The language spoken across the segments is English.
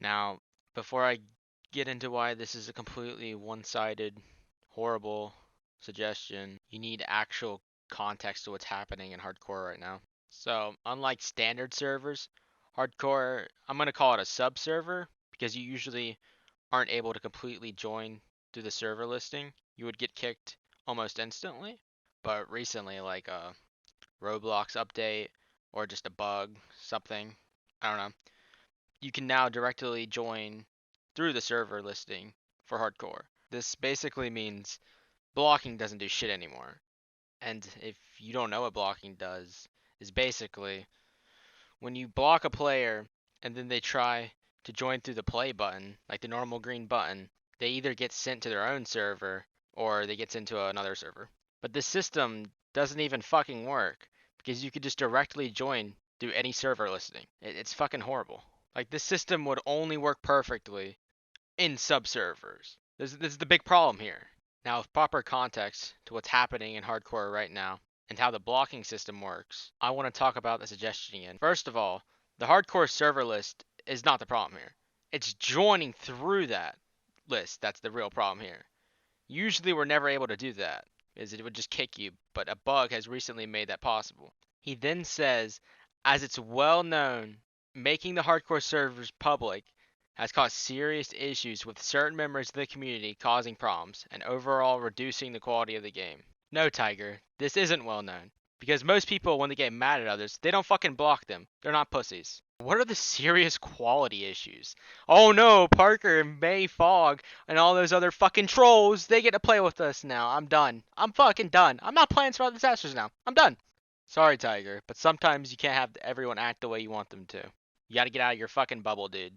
Now, before I get into why this is a completely one-sided, horrible suggestion, you need actual context to what's happening in hardcore right now. So, unlike standard servers, hardcore, I'm going to call it a sub-server because you usually aren't able to completely join through the server listing. You would get kicked almost instantly. But recently, like a Roblox update or just a bug, something, I don't know, you can now directly join through the server listing for hardcore. This basically means blocking doesn't do shit anymore. And if you don't know what blocking does, is basically when you block a player and then they try to join through the play button, like the normal green button, they either get sent to their own server or they get sent to another server. But this system doesn't even fucking work because you could just directly join through any server listing. It's fucking horrible. Like this system would only work perfectly in sub-servers. This is the big problem here. Now, with proper context to what's happening in hardcore right now and how the blocking system works, I want to talk about the suggestion again. First of all, the hardcore server list is not the problem here. It's joining through that list that's the real problem here. Usually we're never able to do that, as it would just kick you, but a bug has recently made that possible. He then says, as it's well known, making the hardcore servers public has caused serious issues with certain members of the community causing problems and overall reducing the quality of the game. No, Tiger, this isn't well known. Because most people, when they get mad at others, they don't fucking block them. They're not pussies. What are the serious quality issues? Oh no, Parker and May Fogg and all those other fucking trolls, they get to play with us now. I'm done. I'm fucking done. I'm not playing Survival Disasters now. I'm done. Sorry, Tiger, but sometimes you can't have everyone act the way you want them to. You gotta get out of your fucking bubble, dude.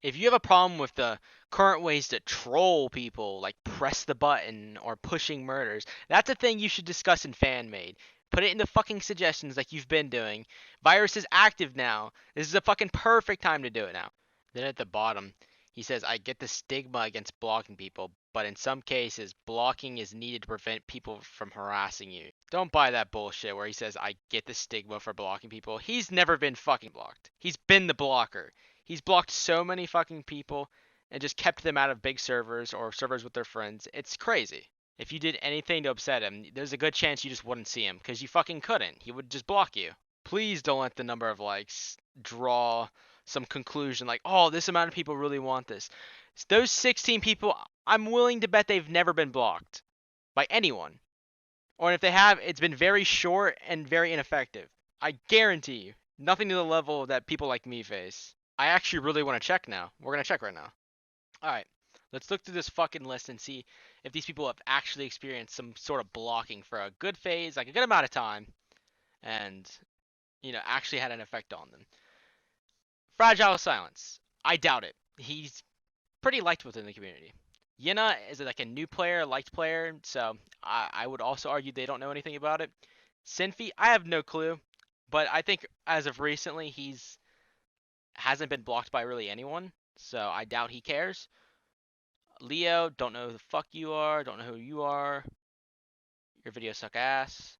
If you have a problem with the current ways to troll people, like press the button or pushing murders, that's a thing you should discuss in fan made. Put it in the fucking suggestions like you've been doing. Vyriss is active now. This is a fucking perfect time to do it now. Then at the bottom, he says, I get the stigma against blocking people, but in some cases, blocking is needed to prevent people from harassing you. Don't buy that bullshit where he says, I get the stigma for blocking people. He's never been fucking blocked. He's been the blocker. He's blocked so many fucking people and just kept them out of big servers or servers with their friends. It's crazy. If you did anything to upset him, there's a good chance you just wouldn't see him because you fucking couldn't. He would just block you. Please don't let the number of likes draw some conclusion like, oh, this amount of people really want this. Those 16 people, I'm willing to bet they've never been blocked by anyone. Or if they have, it's been very short and very ineffective. I guarantee you. Nothing to the level that people like me face. I actually really want to check now. We're going to check right now. Alright, let's look through this fucking list and see if these people have actually experienced some sort of blocking for a good phase, like a good amount of time, and, actually had an effect on them. Fragile Silence. I doubt it. He's pretty liked within the community. Yina is like a new player, liked player, so I would also argue they don't know anything about it. Sinfi, I have no clue, but I think as of recently, hasn't been blocked by really anyone, so I doubt he cares. Leo, don't know who the fuck you are, don't know who you are. Your videos suck ass.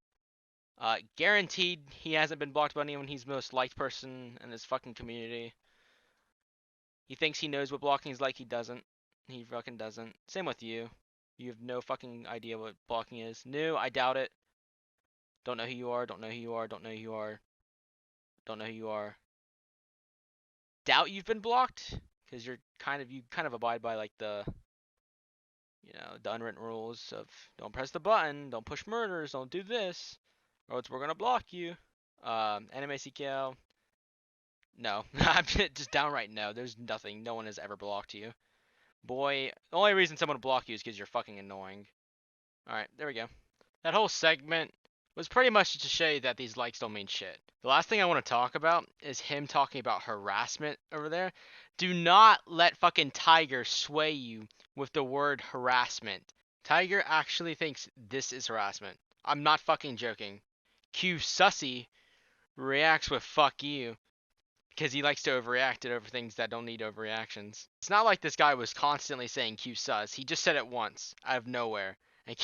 Guaranteed he hasn't been blocked by anyone. He's the most liked person in this fucking community. He thinks he knows what blocking is like. He doesn't. He fucking doesn't. Same with you. You have no fucking idea what blocking is. New, I doubt it. Don't know who you are, don't know who you are, don't know who you are. Don't know who you are. Doubt you've been blocked because you kind of abide by like the unwritten rules of don't press the button, don't push murders, don't do this, or else we're gonna block you. Anime CKL. No, I'm just downright no. There's nothing. No one has ever blocked you. Boy, the only reason someone would block you is because you're fucking annoying. Alright, there we go. That whole segment was pretty much to show you that these likes don't mean shit. The last thing I want to talk about is him talking about harassment over there. Do not let fucking Tiger sway you with the word harassment. Tiger actually thinks this is harassment. I'm not fucking joking. Q Sussy reacts with fuck you because he likes to overreact over things that don't need overreactions. It's not like this guy was constantly saying Q sus. He just said it once out of nowhere. And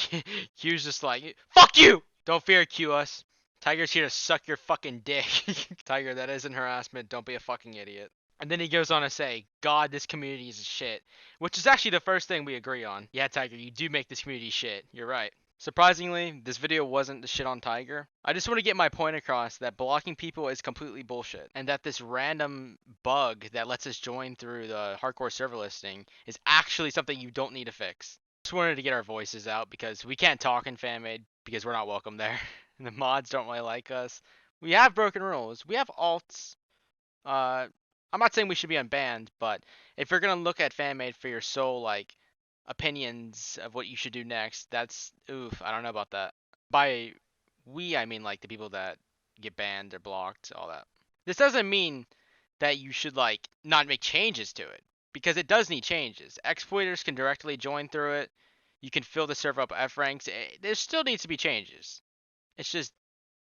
Q's just like, fuck you! Don't fear Q us. Tiger's here to suck your fucking dick. Tiger, that isn't harassment. Don't be a fucking idiot. And then he goes on to say, God, this community is shit. Which is actually the first thing we agree on. Yeah, Tiger, you do make this community shit. You're right. Surprisingly, this video wasn't the shit on Tiger. I just want to get my point across that blocking people is completely bullshit. And that this random bug that lets us join through the hardcore server listing is actually something you don't need to fix. Just wanted to get our voices out because we can't talk in FanMade because we're not welcome there. And the mods don't really like us. We have broken rules. We have alts. Uh, I'm not saying we should be unbanned, but if you're gonna look at FanMade for your sole like opinions of what you should do next, that's oof. I don't know about that. By we, I mean like the people that get banned or blocked, all that. This doesn't mean that you should like not make changes to it because it does need changes. Exploiters can directly join through it. You can fill the server up F ranks. There still needs to be changes. It's just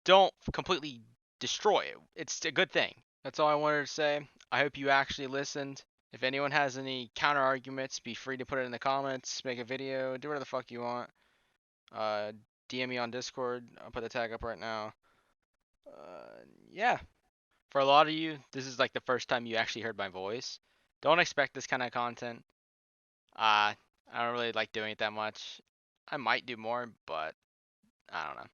don't completely destroy it. It's a good thing. That's all I wanted to say. I hope you actually listened. If anyone has any counter arguments, be free to put it in the comments, make a video, do whatever the fuck you want. Uh, DM me on Discord. I'll put the tag up right now. Yeah. For a lot of you, this is like the first time you actually heard my voice. Don't expect this kind of content. I don't really like doing it that much. I might do more, but I don't know.